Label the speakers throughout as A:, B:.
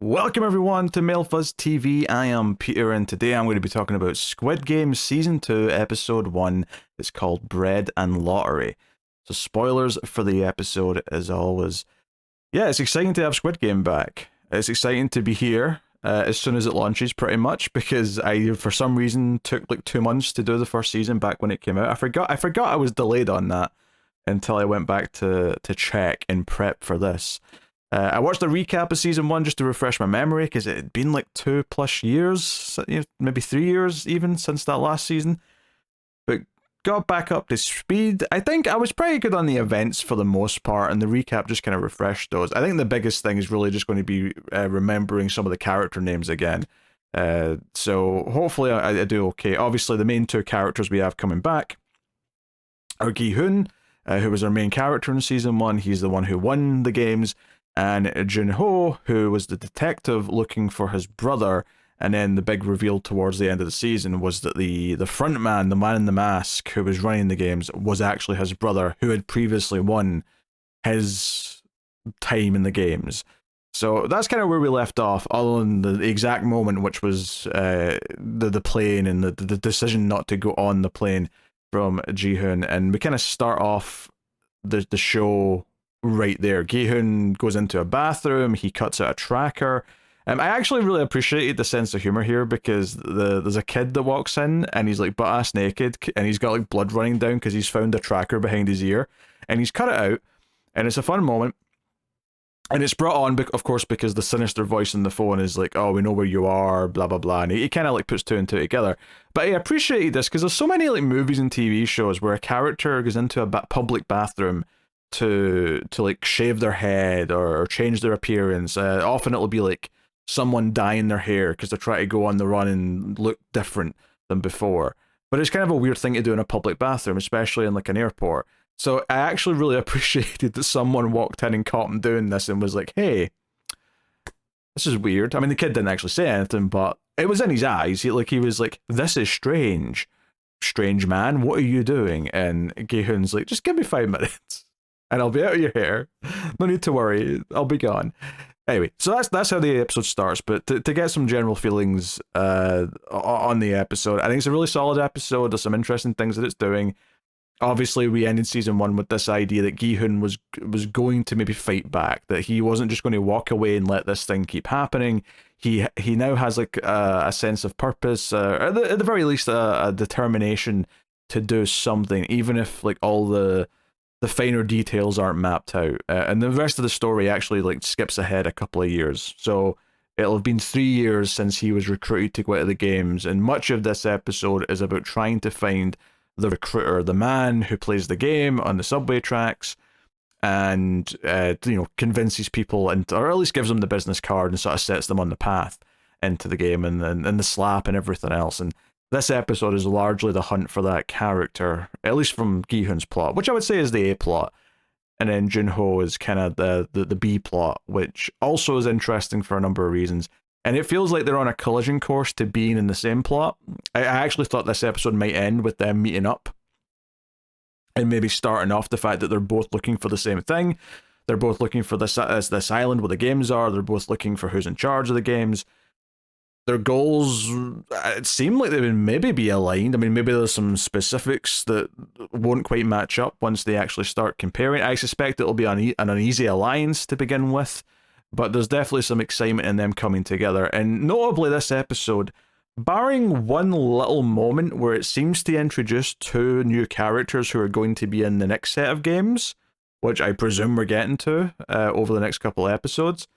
A: Welcome everyone to MailFuzz TV. I am Peter, and today I'm going to be talking about Squid Game Season 2, Episode 1. It's called Bread and Lottery. So spoilers for the episode as always. Yeah, it's exciting to have Squid Game back. It's exciting to be here as soon as it launches, pretty much, because I, for some reason, took like 2 months to do the first season back when it came out. I forgot I was delayed on that until I went back to check and prep for this. I watched a recap of season 1 just to refresh my memory, because it had been like 2+ years, maybe 3 years even, since that last season. But got back up to speed. I think I was pretty good on the events for the most part, and the recap just kind of refreshed those. I think the biggest thing is really just going to be remembering some of the character names again. So hopefully I do okay. Obviously, the main two characters we have coming back are Gi-hun, who was our main character in season 1. He's the one who won the games. And Jung-jae, who was the detective looking for his brother, and then the big reveal towards the end of the season was that the front man, the man in the mask who was running the games, was actually his brother, who had previously won his time in the games. So that's kind of where we left off, other than the exact moment, which was the plane and the decision not to go on the plane from Ji-hoon. And we kind of start off the show right there. Gi-hun goes into a bathroom, he cuts out a tracker. I actually really appreciated the sense of humor here, because there's a kid that walks in and he's like butt-ass naked, and he's got like blood running down because he's found a tracker behind his ear, and he's cut it out, and it's a fun moment. And it's brought on, of course, because the sinister voice on the phone is like, oh, we know where you are, blah, blah, blah. And he kind of like puts two and two together. But I appreciated this because there's so many like movies and TV shows where a character goes into a public bathroom to like shave their head or change their appearance. Often it'll be like someone dyeing their hair because they're trying to go on the run and look different than before. But it's kind of a weird thing to do in a public bathroom, especially in like an airport. So I actually really appreciated that someone walked in and caught him doing this and was like, hey, this is weird. I mean, the kid didn't actually say anything, but it was in his eyes. He was like, this is strange. Strange man, what are you doing? And Gi-hun's like, just give me 5 minutes and I'll be out of your hair. No need to worry, I'll be gone. Anyway, so that's how the episode starts. But to get some general feelings on the episode, I think it's a really solid episode. There's some interesting things that it's doing. Obviously, we ended season 1 with this idea that Gi-hun was going to maybe fight back, that he wasn't just going to walk away and let this thing keep happening. He now has like a sense of purpose, or at the very least a determination to do something, even if like all the finer details aren't mapped out. And the rest of the story actually like skips ahead a couple of years. So it'll have been 3 years since he was recruited to go out of the games, and much of this episode is about trying to find the recruiter, the man who plays the game on the subway tracks, and convinces people, and or at least gives them the business card and sort of sets them on the path into the game, and the slap and everything else. And this episode is largely the hunt for that character, at least from Gi-hun's plot, which I would say is the A plot, and then Jung-jae is kind of the B plot, which also is interesting for a number of reasons. And it feels like they're on a collision course to being in the same plot. I actually thought this episode might end with them meeting up and maybe starting off the fact that they're both looking for the same thing. They're both looking for this island where the games are. They're both looking for who's in charge of the games. Their goals, it seemed like they would maybe be aligned. I mean, maybe there's some specifics that won't quite match up once they actually start comparing. I suspect it'll be an uneasy alliance to begin with, but there's definitely some excitement in them coming together. And notably this episode, barring one little moment where it seems to introduce 2 new characters who are going to be in the next set of games, which I presume we're getting to over the next couple of episodes,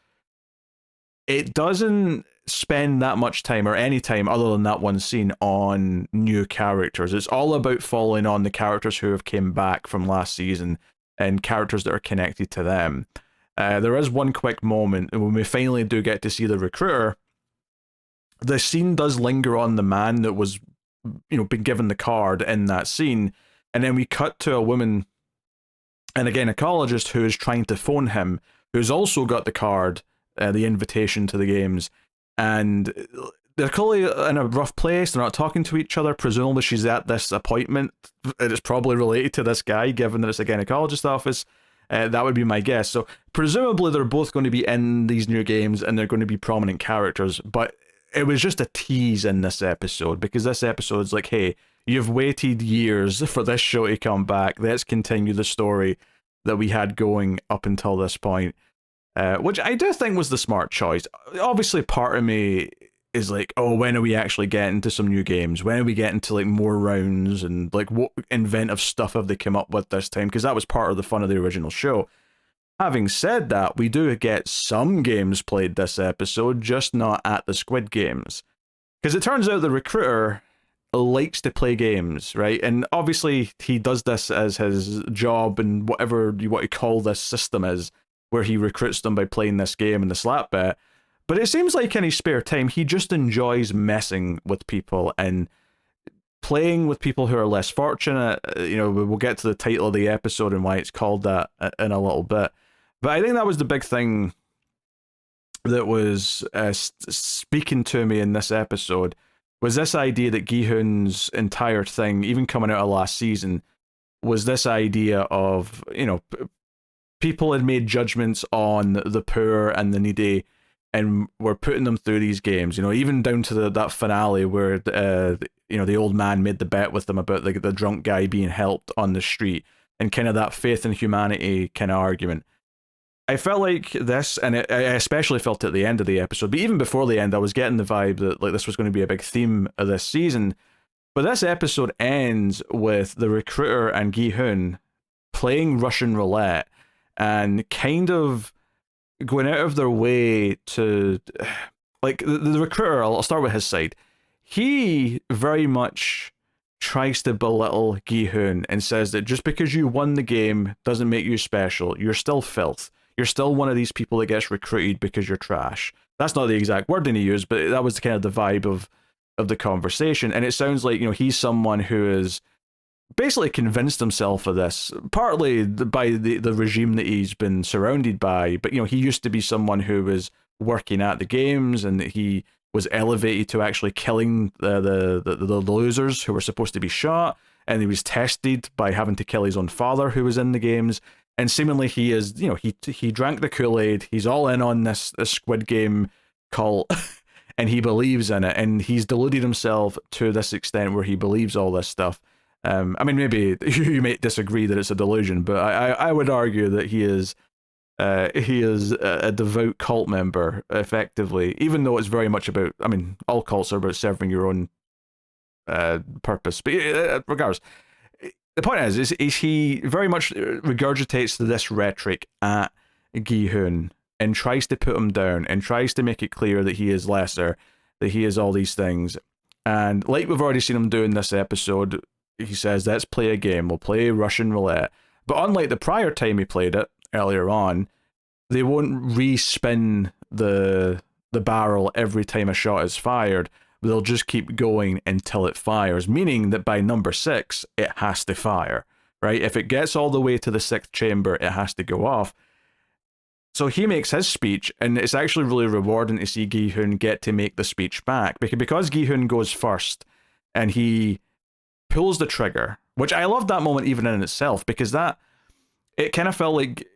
A: it doesn't spend that much time or any time other than that one scene on new characters. It's all about following on the characters who have came back from last season and characters that are connected to them. There is one quick moment when we finally do get to see the recruiter. The scene does linger on the man that was, been given the card in that scene, and then we cut to a woman and a gynecologist who is trying to phone him, who's also got the card, the invitation to the games, and they're clearly in a rough place. They're not talking to each other. Presumably she's at this appointment. It is probably related to this guy, given that it's a gynecologist office. That would be my guess. So presumably they're both going to be in these new games and they're going to be prominent characters, but it was just a tease in this episode, because this episode's like, hey, you've waited years for this show to come back. Let's continue the story that we had going up until this point, which I do think was the smart choice. Obviously, part of me is like, oh, when are we actually getting to some new games? When are we getting to like more rounds and like what inventive stuff have they come up with this time? Because that was part of the fun of the original show. Having said that, we do get some games played this episode, just not at the Squid Games. Because it turns out the recruiter likes to play games, right? And obviously he does this as his job and whatever you want to call this system is, where he recruits them by playing this game and the slap bet. But it seems like in his spare time, he just enjoys messing with people and playing with people who are less fortunate. You know, we'll get to the title of the episode and why it's called that in a little bit. But I think that was the big thing that was speaking to me in this episode, was this idea that Gi-hun's entire thing, even coming out of last season, was this idea of, you know, people had made judgments on the poor and the needy and were putting them through these games, you know, even down to that finale where, you know, the old man made the bet with them about the drunk guy being helped on the street, and kind of that faith in humanity kind of argument. I felt like this, and I especially felt it at the end of the episode, but even before the end, I was getting the vibe that like this was going to be a big theme of this season. But this episode ends with the recruiter and Gi-hun playing Russian roulette and kind of going out of their way to, like, the recruiter, I'll start with his side. He very much tries to belittle Gi-hun and says that just because you won the game doesn't make you special. You're still filth. You're still one of these people that gets recruited because you're trash. That's not the exact wording he used, but that was kind of the vibe of the conversation. And it sounds like, you know, he's someone who is basically convinced himself of this, partly by the regime that he's been surrounded by. But, you know, he used to be someone who was working at the games, and he was elevated to actually killing the losers who were supposed to be shot. And he was tested by having to kill his own father who was in the games. And seemingly he is, you know, he drank the Kool-Aid. He's all in on this Squid Game cult, and he believes in it. And he's deluded himself to this extent where he believes all this stuff. I mean, maybe you may disagree that it's a delusion, but I would argue that he is a devout cult member, effectively, even though it's very much about, I mean, all cults are about serving your own purpose. But regardless, the point is he very much regurgitates this rhetoric at Gi-hun and tries to put him down and tries to make it clear that he is lesser, that he is all these things. And like we've already seen him do in this episode, he says, let's play a game, we'll play Russian roulette. But unlike the prior time he played it, earlier on, they won't re-spin the barrel every time a shot is fired. They'll just keep going until it fires, meaning that by number 6, it has to fire, right? If it gets all the way to the 6th chamber, it has to go off. So he makes his speech, and it's actually really rewarding to see Gi-hun get to make the speech back, because Gi-hun goes first, and he pulls the trigger, which I love that moment even in itself, because it kind of felt like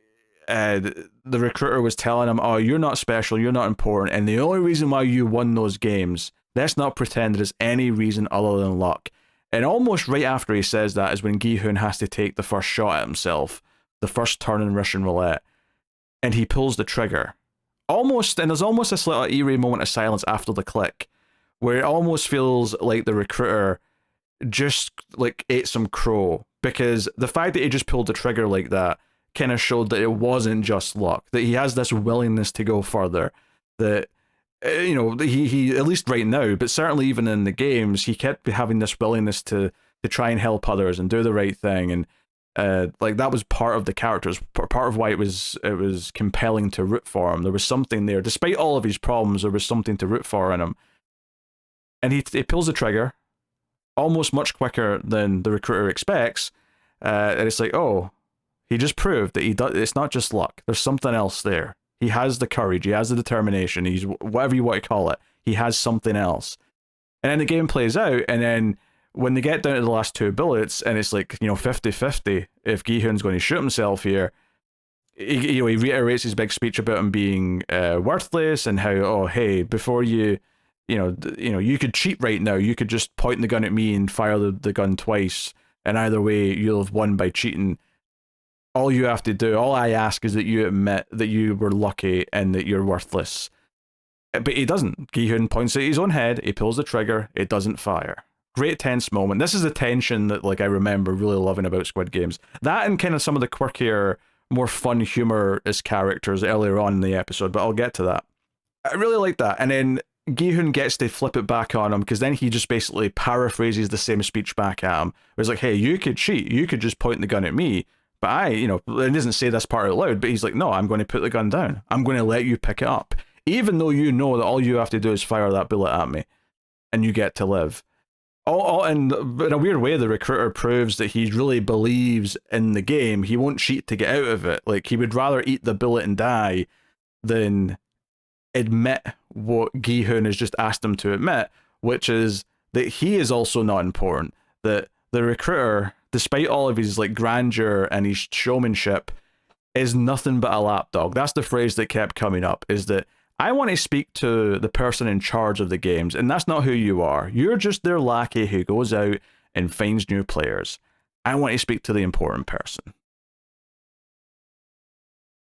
A: the recruiter was telling him, oh, you're not special, you're not important, and the only reason why you won those games, let's not pretend there's any reason other than luck. And almost right after he says that is when Gi-hun has to take the first shot at himself, the first turn in Russian roulette, and he pulls the trigger. Almost, and there's almost this little eerie moment of silence after the click, where it almost feels like the recruiter just like ate some crow, because the fact that he just pulled the trigger like that kind of showed that it wasn't just luck, that he has this willingness to go further, that you know, he at least right now, but certainly even in the games, he kept having this willingness to try and help others and do the right thing. And like that was part of the characters, part of why it was compelling to root for him. There was something there, despite all of his problems, there was something to root for in him. And he pulls the trigger almost much quicker than the recruiter expects, and it's like, oh, he just proved that it's not just luck, there's something else there. He has the courage, he has the determination, he's whatever you want to call it, he has something else. And then the game plays out, and then when they get down to the last 2 bullets, and it's like, you know, 50-50 if Gi-hun's going to shoot himself here, he reiterates his big speech about him being worthless, and how, oh hey, before you could cheat right now. You could just point the gun at me and fire the gun twice, and either way you'll have won by cheating. All you have to do, all I ask, is that you admit that you were lucky and that you're worthless. But he doesn't. Gi-hun points at his own head, he pulls the trigger, it doesn't fire. Great tense moment. This is the tension that I remember really loving about Squid Games. That and kind of some of the quirkier, more fun, humorous characters earlier on in the episode, but I'll get to that. I really like that. And then Gi-hun gets to flip it back on him, because then he just basically paraphrases the same speech back at him. Where it's like, hey, you could cheat, you could just point the gun at me, but it doesn't say this part out loud, but he's like, no, I'm going to put the gun down. I'm going to let you pick it up. Even though you know that all you have to do is fire that bullet at me, and you get to live. And in a weird way, the recruiter proves that he really believes in the game. He won't cheat to get out of it. Like, he would rather eat the bullet and die than admit what Gi-hun has just asked him to admit, which is that he is also not important. That the recruiter, despite all of his grandeur and his showmanship, is nothing but a lapdog. That's the phrase that kept coming up, is that I want to speak to the person in charge of the games, and that's not who you are. You're just their lackey who goes out and finds new players. I want to speak to the important person.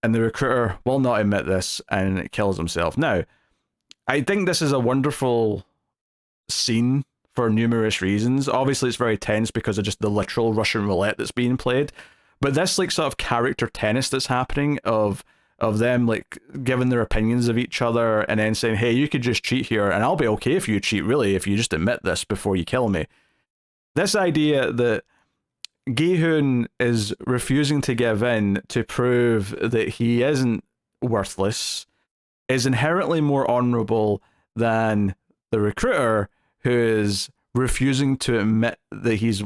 A: And the recruiter will not admit this and kills himself. Now, I think this is a wonderful scene for numerous reasons. Obviously, it's very tense because of just the literal Russian roulette that's being played. But this sort of character tennis that's happening of them giving their opinions of each other, and then saying, hey, you could just cheat here and I'll be okay if you cheat, really, if you just admit this before you kill me. This idea that Gi-hun is refusing to give in to prove that he isn't worthless is inherently more honorable than the recruiter, who is refusing to admit that he's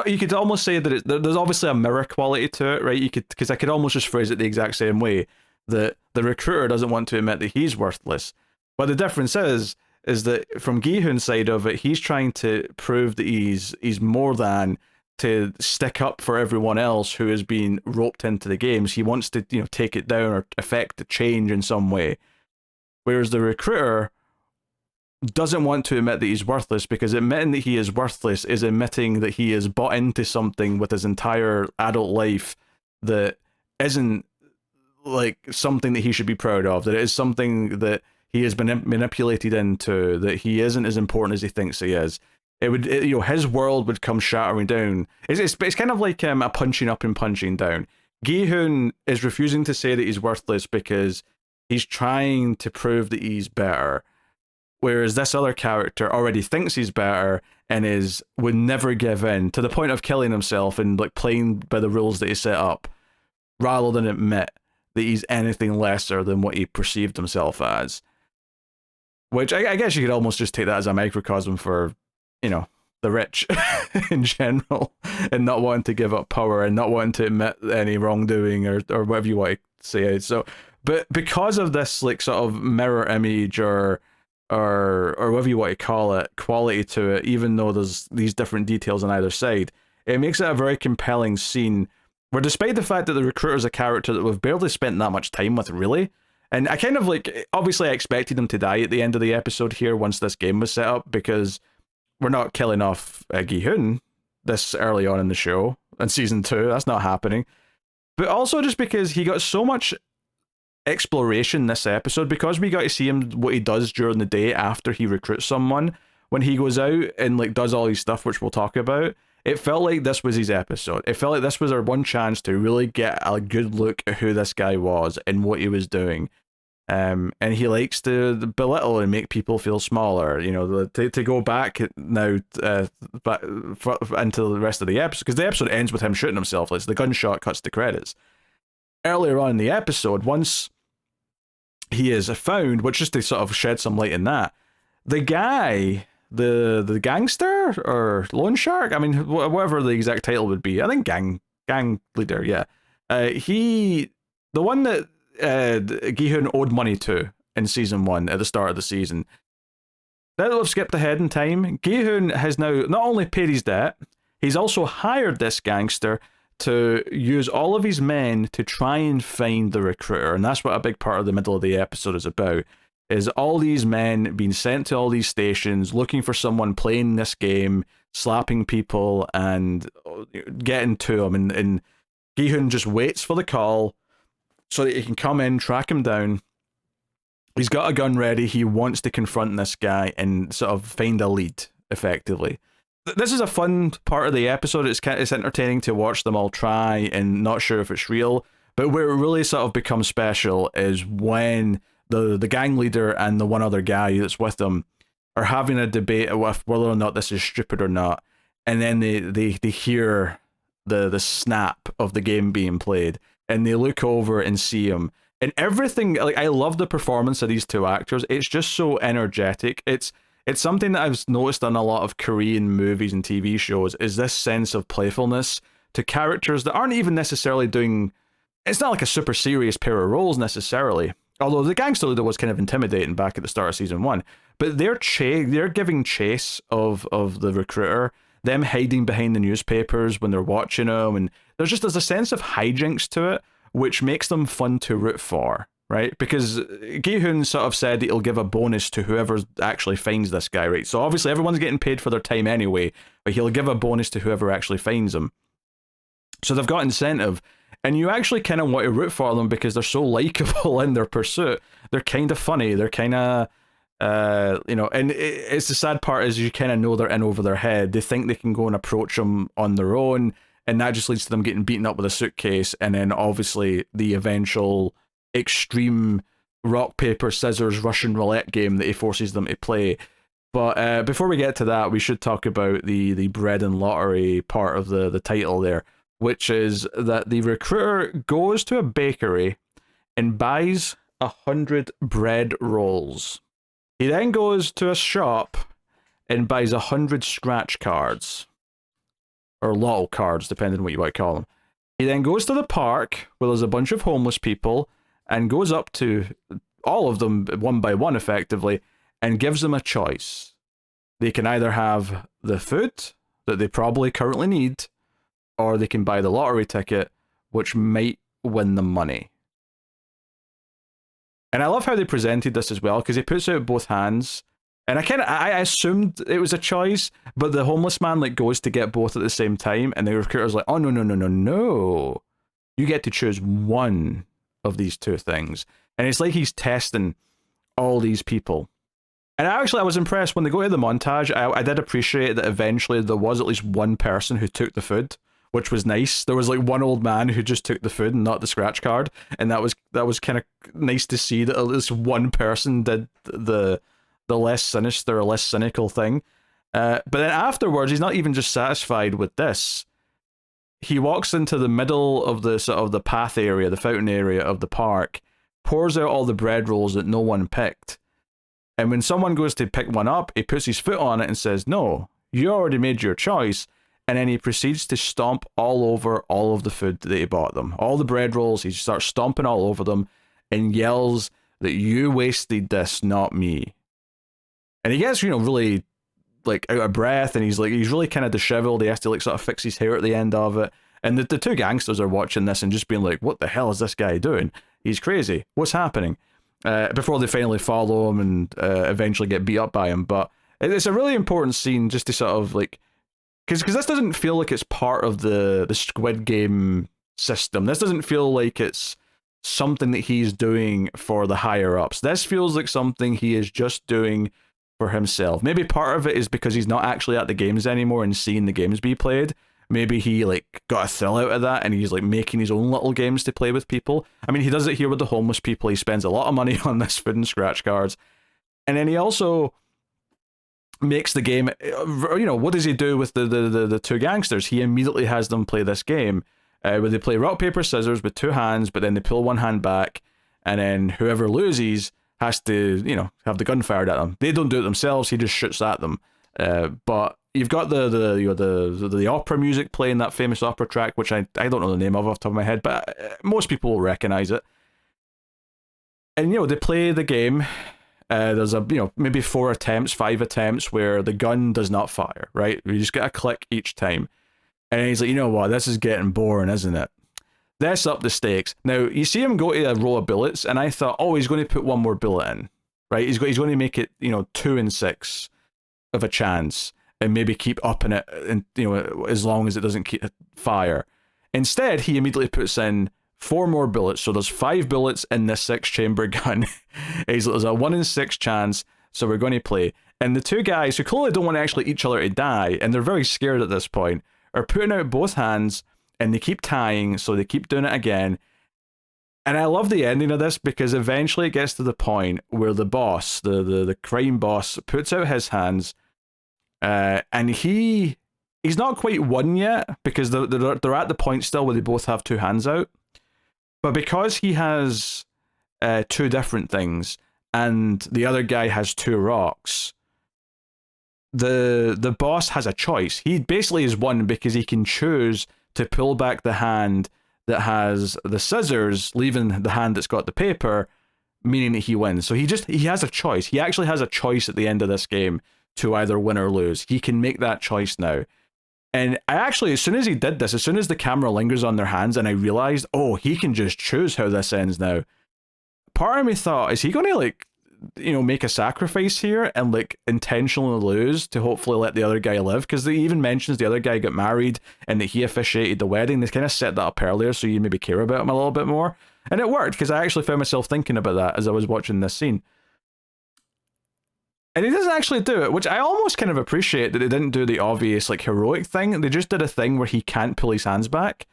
A: you could almost say that there's obviously a mirror quality to it, right? Because I could almost just phrase it the exact same way, that the recruiter doesn't want to admit that he's worthless. But the difference is that from Gi-hun's side of it, he's trying to prove that he's more than, to stick up for everyone else who is being roped into the games. He wants to take it down or affect the change in some way. Whereas the recruiter doesn't want to admit that he's worthless, because admitting that he is worthless is admitting that he is bought into something with his entire adult life that isn't something that he should be proud of, that it is something that he has been manipulated into, that he isn't as important as he thinks he is. His world would come shattering down. It's kind of like a punching up and punching down. Gi-hun is refusing to say that he's worthless because he's trying to prove that he's better. Whereas this other character already thinks he's better and would never give in, to the point of killing himself and playing by the rules that he set up, rather than admit that he's anything lesser than what he perceived himself as. Which I guess you could almost just take that as a microcosm for, the rich in general, and not wanting to give up power and not wanting to admit any wrongdoing or whatever you want to say. So, but because of this sort of mirror image or whatever you want to call it, quality to it, even though there's these different details on either side, it makes it a very compelling scene where, despite the fact that the recruiter's a character that we've barely spent that much time with, really, and I kind of obviously I expected him to die at the end of the episode here once this game was set up, because we're not killing off Gi-hun this early on in the show, in season 2, that's not happening. But also just because he got so much exploration this episode, because we got to see him, what he does during the day after he recruits someone, when he goes out and does all his stuff, which we'll talk about. It felt like this was his episode. It felt like this was our one chance to really get a good look at who this guy was and what he was doing. And he likes to belittle and make people feel smaller, to go back now into the rest of the episode, because the episode ends with him shooting himself. The gunshot cuts to credits. Earlier on in the episode, once he is found, which, just to sort of shed some light in that, the guy, the gangster or loan shark, I mean, whatever the exact title would be, I think gang leader, yeah. The one that Gi-hun owed money to in season 1 at the start of the season. Now that we've skipped ahead in time, Gi-hun has now not only paid his debt, he's also hired this gangster to use all of his men to try and find the recruiter. And that's what a big part of the middle of the episode is about, is all these men being sent to all these stations looking for someone playing this game, slapping people and getting to them. And Gi-hun just waits for the call so that he can come in, track him down. He's got a gun ready. He wants to confront this guy and sort of find a lead, effectively. This is a fun part of the episode. It's entertaining to watch them all try and not sure if it's real. But where it really sort of becomes special is when the gang leader and the one other guy that's with them are having a debate with whether or not this is stupid or not. And then they hear the snap of the game being played. And they look over and see him. And everything, like, I love the performance of these two actors. It's just so energetic. It's something that I've noticed on a lot of Korean movies and TV shows, is this sense of playfulness to characters that aren't even necessarily doing... It's not like a super serious pair of roles necessarily. Although the gangster leader was kind of intimidating back at the start of season 1. But they're giving chase of the recruiter, them hiding behind the newspapers when they're watching him, and there's a sense of hijinks to it, which makes them fun to root for, right? Because Gi-hun sort of said he'll give a bonus to whoever actually finds this guy, right? So obviously everyone's getting paid for their time anyway, but he'll give a bonus to whoever actually finds him. So they've got incentive, and you actually kind of want to root for them because they're so likable in their pursuit. They're kind of funny. They're kind of, and it's the sad part is you kind of know they're in over their head. They think they can go and approach them on their own, and that just leads to them getting beaten up with a suitcase, and then obviously the eventual extreme rock, paper, scissors Russian roulette game that he forces them to play. But before we get to that, we should talk about the bread and lottery part of the title there, which is that the recruiter goes to a bakery and buys 100 bread rolls. He then goes to a shop and buys 100 scratch cards. Or lotto cards, depending on what you might call them. He then goes to the park, where there's a bunch of homeless people, and goes up to all of them, one by one, effectively, and gives them a choice. They can either have the food that they probably currently need, or they can buy the lottery ticket, which might win them money. And I love how they presented this as well, because he puts out both hands. And I assumed it was a choice, but the homeless man goes to get both at the same time, and the recruiter's like, oh, no. You get to choose one of these two things. And it's like he's testing all these people. And I was impressed when they go to the montage. I did appreciate that eventually there was at least one person who took the food, which was nice. There was one old man who just took the food and not the scratch card, and that was kind of nice to see that at least one person did the less sinister, less cynical thing. But then afterwards, he's not even just satisfied with this. He walks into the middle of the sort of the path area, the fountain area of the park, pours out all the bread rolls that no one picked. And when someone goes to pick one up, he puts his foot on it and says, no, you already made your choice. And then he proceeds to stomp all over all of the food that he bought them. All the bread rolls, he starts stomping all over them and yells that you wasted this, not me. And he gets, really, out of breath, and he's really kind of disheveled. He has to, sort of fix his hair at the end of it. And the two gangsters are watching this and just being like, what the hell is this guy doing? He's crazy. What's happening? Before they finally follow him and eventually get beat up by him. But it's a really important scene just to sort of, because this doesn't feel like it's part of the Squid Game system. This doesn't feel like it's something that he's doing for the higher-ups. This feels like something he is just doing for himself. Maybe part of it is because he's not actually at the games anymore and seeing the games be played. Maybe he got a thrill out of that and he's making his own little games to play with people. I mean, he does it here with the homeless people. He spends a lot of money on this food and scratch cards. And then he also makes the game, what does he do with the two gangsters? He immediately has them play this game where they play rock, paper, scissors with two hands, but then they pull one hand back, and then whoever loses has to, have the gun fired at them. They don't do it themselves, he just shoots at them. But you've got the opera music playing, that famous opera track, which I don't know the name of off the top of my head, but most people will recognize it. And, they play the game. There's maybe 5 attempts where the gun does not fire, right? You just get a click each time. And he's like, you know what, this is getting boring, isn't it? Let's up the stakes. Now, you see him go to a roll of bullets, and I thought, oh, he's going to put one more bullet in, right? He's going to make it, 2 and 6 of a chance, and maybe keep upping it, and as long as it doesn't keep fire. Instead, he immediately puts in 4 more bullets, so there's 5 bullets in this 6-chamber gun. There's a 1 in 6 chance, so we're going to play. And the two guys who clearly don't want to actually each other to die, and they're very scared at this point, are putting out both hands, and they keep tying, so they keep doing it again. And I love the ending of this, because eventually it gets to the point where the boss, the crime boss, puts out his hands, and he's not quite won yet, because they're at the point still where they both have 2 hands out. But because he has 2 different things, and the other guy has 2 rocks, the boss has a choice. He basically is won because he can choose to pull back the hand that has the scissors, leaving the hand that's got the paper, meaning that he wins. So he has a choice. He actually has a choice at the end of this game to either win or lose. He can make that choice now. And I actually, as soon as he did this, as soon as the camera lingers on their hands, and I realized, oh, he can just choose how this ends now. Part of me thought, is he going to make a sacrifice here and intentionally lose to hopefully let the other guy live? Because he even mentions the other guy got married and that he officiated the wedding. They kind of set that up earlier, so you maybe care about him a little bit more. And it worked, because I actually found myself thinking about that as I was watching this scene. And he doesn't actually do it, which I almost kind of appreciate, that they didn't do the obvious heroic thing. They just did a thing where he can't pull his hands back.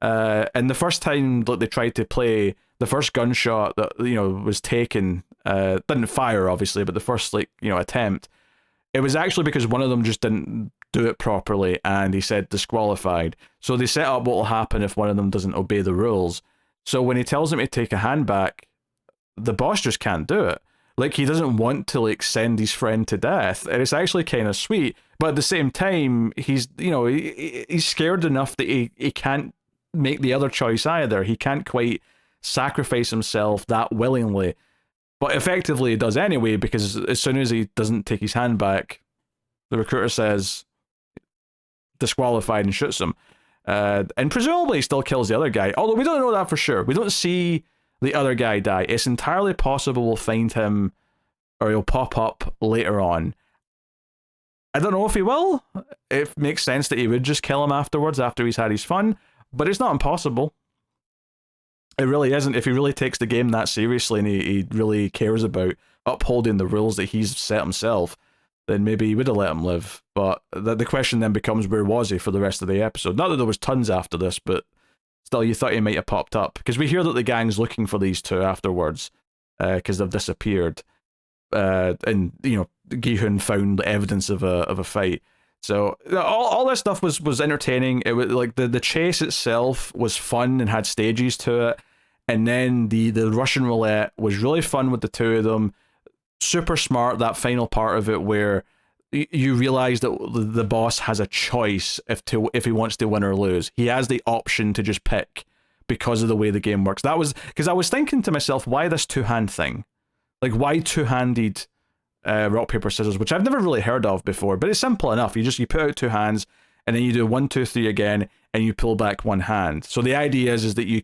A: And the first time they tried to play, the first gunshot that was taken, didn't fire obviously, but the first attempt, it was actually because one of them just didn't do it properly, and he said disqualified. So they set up what will happen if one of them doesn't obey the rules. So when he tells him to take a hand back, the boss just can't do it. He doesn't want to send his friend to death, and it's actually kind of sweet. But at the same time, he's he's scared enough that he can't make the other choice either. He can't quite sacrifice himself that willingly, but effectively he does anyway, because as soon as he doesn't take his hand back, the recruiter says disqualified and shoots him, and presumably he still kills the other guy, although we don't know that for sure. We don't see the other guy die. It's entirely possible we'll find him, or he'll pop up later on. I don't know if he will. It makes sense that he would just kill him afterwards, after he's had his fun, but it's not impossible. It really isn't. If he really takes the game that seriously, and he really cares about upholding the rules that he's set himself, then maybe he would have let him live. But the question then becomes, where was he for the rest of the episode? Not that there was tons after this, but still, you thought he might have popped up, because we hear that the gang's looking for these 2 afterwards, because they've disappeared, and Gi-hun found evidence of a fight. So all this stuff was entertaining. It was the chase itself was fun and had stages to it, and then the Russian roulette was really fun with the 2 of them. Super smart, that final part of it where you realize that the boss has a choice if he wants to win or lose. He has the option to just pick, because of the way the game works. That was because I was thinking to myself, why this 2-hand thing? Why 2-handed rock paper scissors, which I've never really heard of before. But it's simple enough. You put out 2 hands, and then you do 1, 2, 3 again, and you pull back 1 hand. So the idea is that you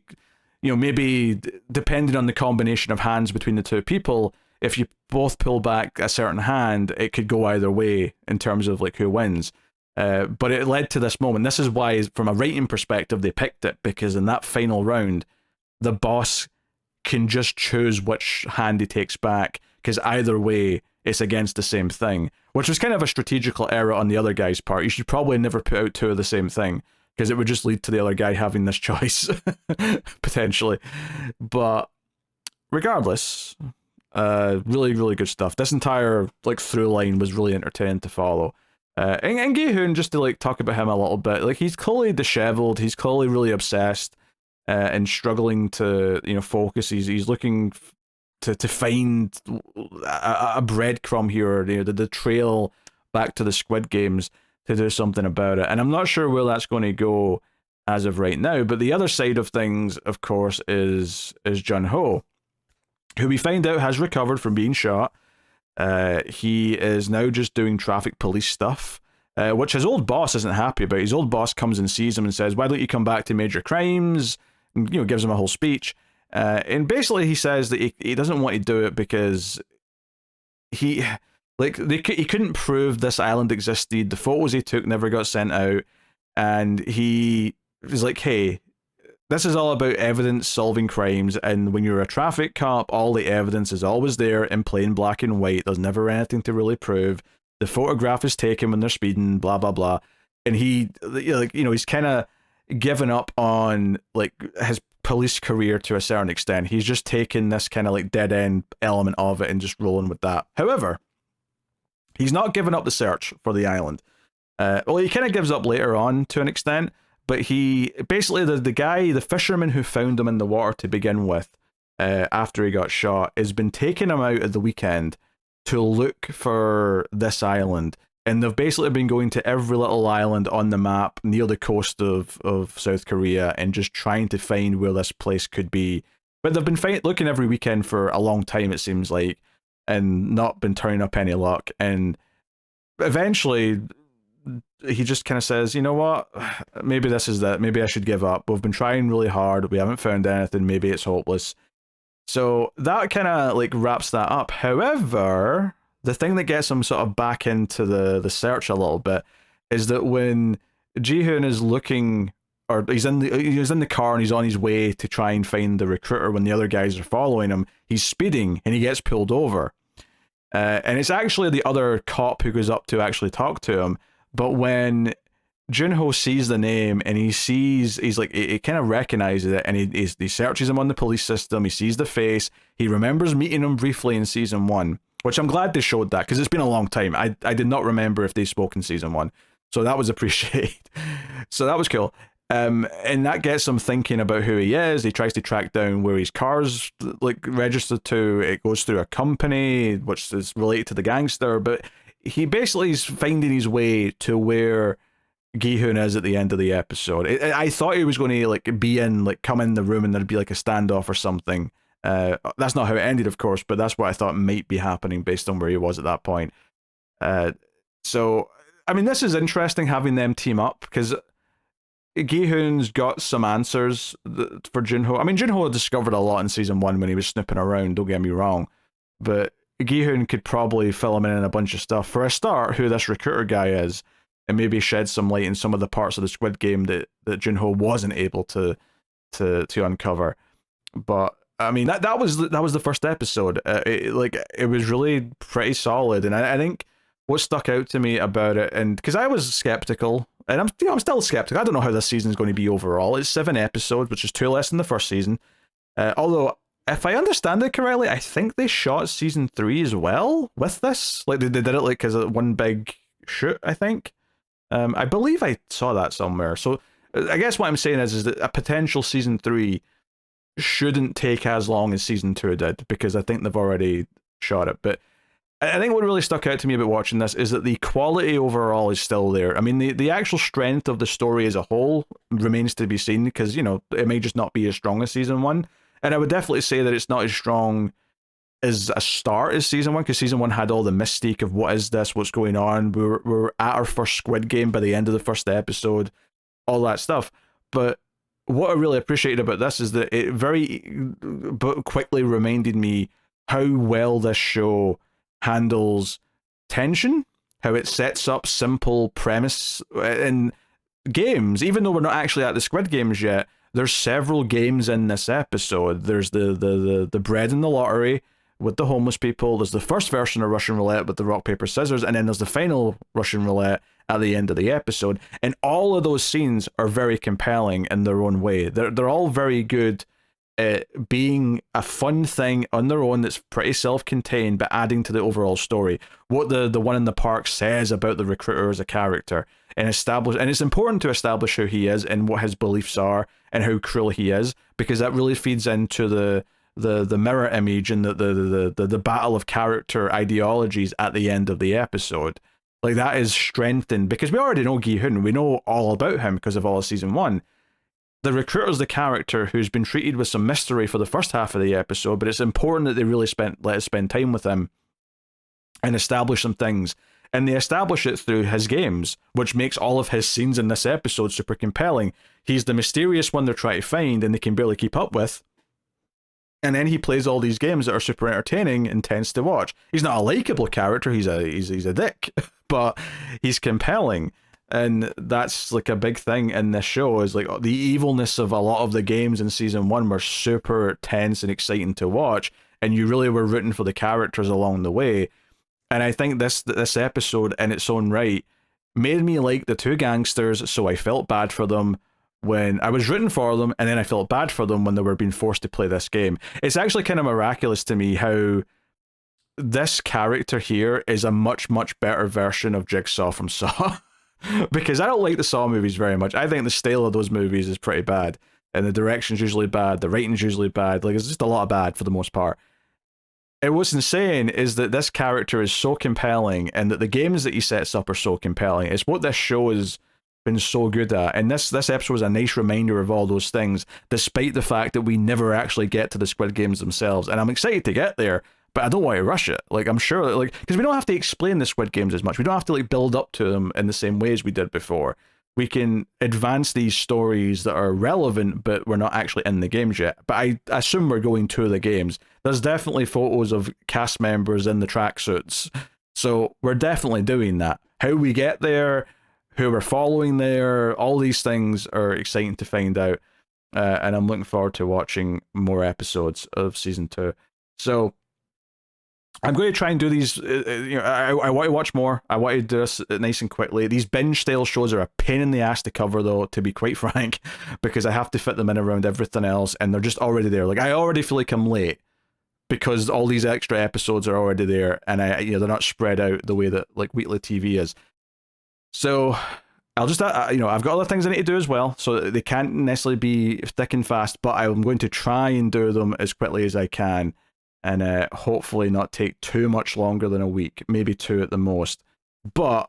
A: maybe depending on the combination of hands between the 2 people, if you both pull back a certain hand, it could go either way in terms of who wins. But it led to this moment. This is why, from a writing perspective, they picked it, because in that final round, the boss can just choose which hand he takes back, because either way, it's against the same thing, which was kind of a strategical error on the other guy's part. You should probably never put out 2 of the same thing, because it would just lead to the other guy having this choice, potentially. But regardless, really, really good stuff. This entire through line was really entertaining to follow. And Gi-hun, just to talk about him a little bit, he's clearly disheveled. He's clearly really obsessed, and struggling to focus. He's looking to find a breadcrumb here, the trail back to the Squid Games, to do something about it. And I'm not sure where that's going to go as of right now. But the other side of things, of course, is Jung-jae, who we find out has recovered from being shot. He is now just doing traffic police stuff. which his old boss isn't happy about. His old boss comes and sees him and says, "Why don't you come back to Major Crimes?" And, gives him a whole speech. And basically he says that he doesn't want to do it because he couldn't prove this island existed. The photos he took never got sent out. And he is like, hey, this is all about evidence solving crimes, and when you're a traffic cop, all the evidence is always there in plain black and white. There's never anything to really prove. The photograph is taken when they're speeding, blah blah blah. And he, he's kind of given up on his police career to a certain extent. He's just taken this kind of dead end element of it and just rolling with that. However, he's not given up the search for the island. Well, he kind of gives up later on to an extent, but he basically, the fisherman who found him in the water to begin with, after he got shot, has been taking him out at the weekend to look for this island. And they've basically been going to every little island on the map near the coast of South Korea and just trying to find where this place could be. But they've been looking every weekend for a long time, it seems like, and not been turning up any luck. And eventually he just kind of says, you know what, maybe this is that, maybe I should give up. We've been trying really hard, we haven't found anything, maybe it's hopeless. So that kind of wraps that up. However, the thing that gets him sort of back into the search a little bit is that when Ji-hoon is looking, or he's in the car and he's on his way to try and find the recruiter when the other guys are following him, he's speeding and he gets pulled over. And it's actually the other cop who goes up to actually talk to him. But when Junho sees the name and he kind of recognizes it, and he searches him on the police system, he sees the face, he remembers meeting him briefly in season 1, which I'm glad they showed that, because it's been a long time. I did not remember if they spoke in season 1, so that was appreciated. So that was cool. And that gets him thinking about who he is. He tries to track down where his car's registered to. It goes through a company which is related to the gangster, but he basically is finding his way to where Gi-hoon is at the end of the episode. I thought he was going to be in, come in the room and there'd be a standoff or something. That's not how it ended, of course, but that's what I thought might be happening based on where he was at that point. So, I mean, this is interesting having them team up, because Gi-hoon's got some answers for Junho. I mean, Junho discovered a lot in season 1 when he was snooping around, don't get me wrong, but Gi-hoon could probably fill him in a bunch of stuff. For a start, who this recruiter guy is, and maybe shed some light in some of the parts of the Squid Game that Junho wasn't able to uncover. But I mean, that was the first episode. It was really pretty solid, and I think what stuck out to me about it, and because I was skeptical, and I'm still skeptical. I don't know how this season is going to be overall. It's 7 episodes, which is 2 less than the first season. Although, if I understand it correctly, I think they shot season 3 as well with this. They did it as one big shoot, I think. I believe I saw that somewhere. So I guess what I'm saying is that a potential season 3 shouldn't take as long as season 2 did, because I think they've already shot it. But I think what really stuck out to me about watching this is that the quality overall is still there. I mean, the actual strength of the story as a whole remains to be seen, because, it may just not be as strong as season 1. And I would definitely say that it's not as strong as a start as season 1, because season 1 had all the mystique of what is this, what's going on. We're at our first Squid Game by the end of the first episode, all that stuff. But what I really appreciated about this is that it very quickly reminded me how well this show handles tension, how it sets up simple premise in games. Even though we're not actually at the Squid Games yet, there's several games in this episode. There's the bread in the lottery with the homeless people. There's the first version of Russian roulette with the rock, paper, scissors, and then there's the final Russian roulette at the end of the episode. And all of those scenes are very compelling in their own way. They're all very good at being a fun thing on their own that's pretty self-contained, but adding to the overall story. What the one in the park says about the recruiter as a character, and it's important to establish who he is and what his beliefs are and how cruel he is, because that really feeds into the mirror image and the battle of character ideologies at the end of the episode. That is strengthened because we already know Gi-hoon. We know all about him because of all of season 1. The recruiter's the character who's been treated with some mystery for the first half of the episode, but it's important that they really let us spend time with him and establish some things. And they establish it through his games, which makes all of his scenes in this episode super compelling. He's the mysterious one they're trying to find and they can barely keep up with. And then he plays all these games that are super entertaining and tense to watch. He's not a likable character, he's a dick, but he's compelling. And that's like a big thing in this show, is like the evilness of a lot of the games in season 1 were super tense and exciting to watch, and you really were rooting for the characters along the way. And I think this episode in its own right made me like the two gangsters, so I felt bad for them when I was rooting for them, and then I felt bad for them when they were being forced to play this game. It's actually kind of miraculous to me how this character here is a much, much better version of Jigsaw from Saw. Because I don't like the Saw movies very much. I think the style of those movies is pretty bad, and the direction's usually bad, the writing's usually bad. Like, it's just a lot of bad for the most part. And what's insane is that this character is so compelling, and that the games that he sets up are so compelling. It's what this show has been so good at, and this episode was a nice reminder of all those things, despite the fact that we never actually get to the Squid Games themselves. And I'm excited to get there, but I don't want to rush it. Like, I'm sure, like, because we don't have to explain the Squid Games as much. We don't have to like build up to them in the same ways we did before. We can advance these stories that are relevant, but we're not actually in the games yet. But I assume we're going to the games. There's definitely photos of cast members in the tracksuits, so we're definitely doing that. How we get there, who we're following there, all these things are exciting to find out. And I'm looking forward to watching more episodes of season 2. So I'm going to try and do these. I want to watch more. I want to do this nice and quickly. These binge style shows are a pain in the ass to cover, though, to be quite frank, because I have to fit them in around everything else, and they're just already there. Like, I already feel like I'm late because all these extra episodes are already there, and they're not spread out the way that like weekly TV is. So I'll just, I've got other things I need to do as well, so they can't necessarily be thick and fast, but I'm going to try and do them as quickly as I can, and hopefully not take too much longer than a week, maybe 2 at the most. But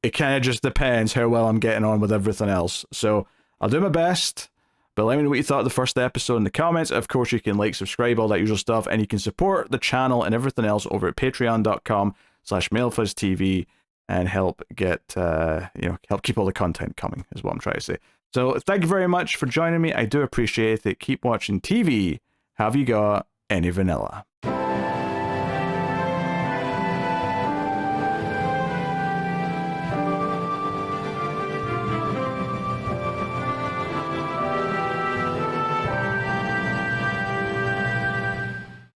A: it kind of just depends how well I'm getting on with everything else. So I'll do my best, but let me know what you thought of the first episode in the comments. Of course, you can like, subscribe, all that usual stuff, and you can support the channel and everything else over at patreon.com/MailFuzzTV. And help get, help keep all the content coming, is what I'm trying to say. So thank you very much for joining me. I do appreciate it. Keep watching TV. Have you got any vanilla?